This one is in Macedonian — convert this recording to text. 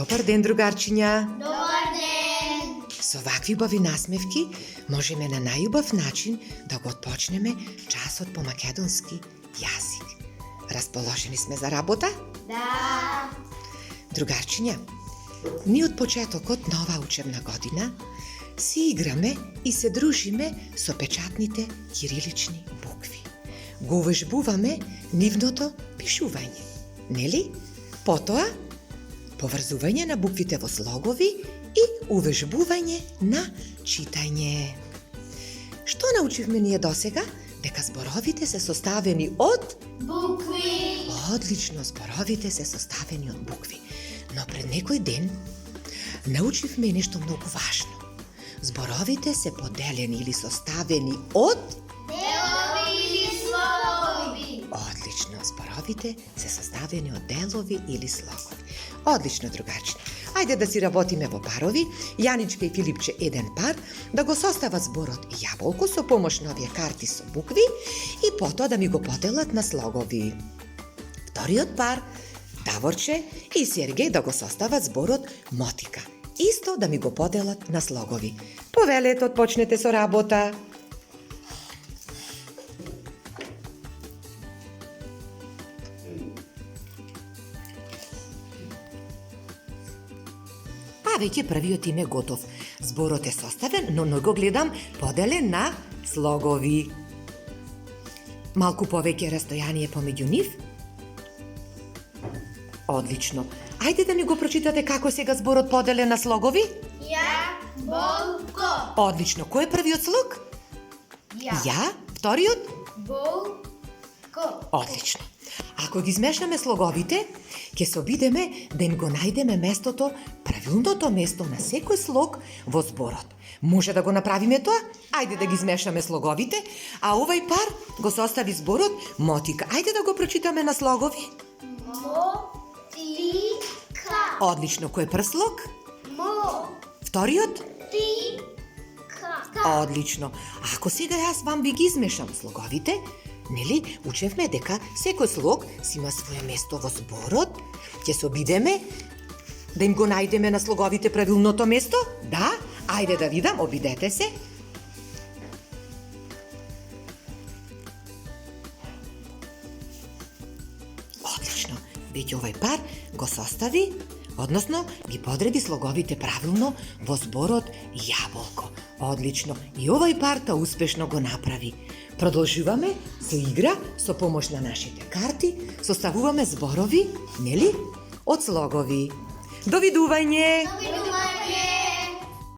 Добар ден, другарчиња! Добар ден! Со вакви убави насмевки можеме на најубав начин да го отпочнеме часот по македонски јазик. Расположени сме за работа? Да! Другарчиња, ние од почетокот на оваа учебна година си играме и се дружиме со печатните кирилични букви. Го увежбуваме нивното пишување, нели? Потоа, поврзување на буквите во слогови и увежбување на читање. Што научивме ние досега? Дека зборовите се составени од... Букви! Одлично, зборовите се составени од букви. Но пред некој ден научивме нешто многу важно. Зборовите се поделени или составени од... Делови или слогови! Одлично, зборовите се составени од делови или слогови. Одлично, другарчиња. Ајде да си работиме во парови, Јаничка и Филипче еден пар, да го состават зборот јаболко со помош на овие карти со букви и потоа да ми го поделат на слогови. Вториот пар, Даворче и Сергеј да го состават зборот мотика. Исто да ми го поделат на слогови. Повелете, отпочнете со работа. Веќе првиот им е готов. Зборот е составен, но го гледам поделен на слогови. Малку повеќе растојание помеѓу нив. Одлично. Ајде да ми го прочитате како сега зборот поделен на слогови. Јаболко! Одлично. Кој е првиот слог? Ја. Вториот? Болко! Одлично. Ако ги измешаме слоговите, ќе се обидеме да им го најдеме местото, правилното место на секој слог во зборот. Може да го направиме тоа? Ајде да ги измешаме слоговите, а овај пар го состави зборот мотика. Ајде да го прочитаме на слогови. Мотика! Одлично. Кој е прв слог? Вториот? Мотика! Одлично. Ако сега јас вам би ги измешам слоговите, нели, учевме дека секој слог си има свое место во зборот. Ќе се обидеме да им го најдеме на слоговите правилното место? Да? Ајде да видам, обидете се. Одлично. Веќе овај пар го состави, односно ги подреди слоговите правилно во зборот јаболко. Одлично. И овај пар тоа успешно го направи. Продолжуваме со игра со помош на нашите карти, составуваме зборови, нели, од слогови. Довидување!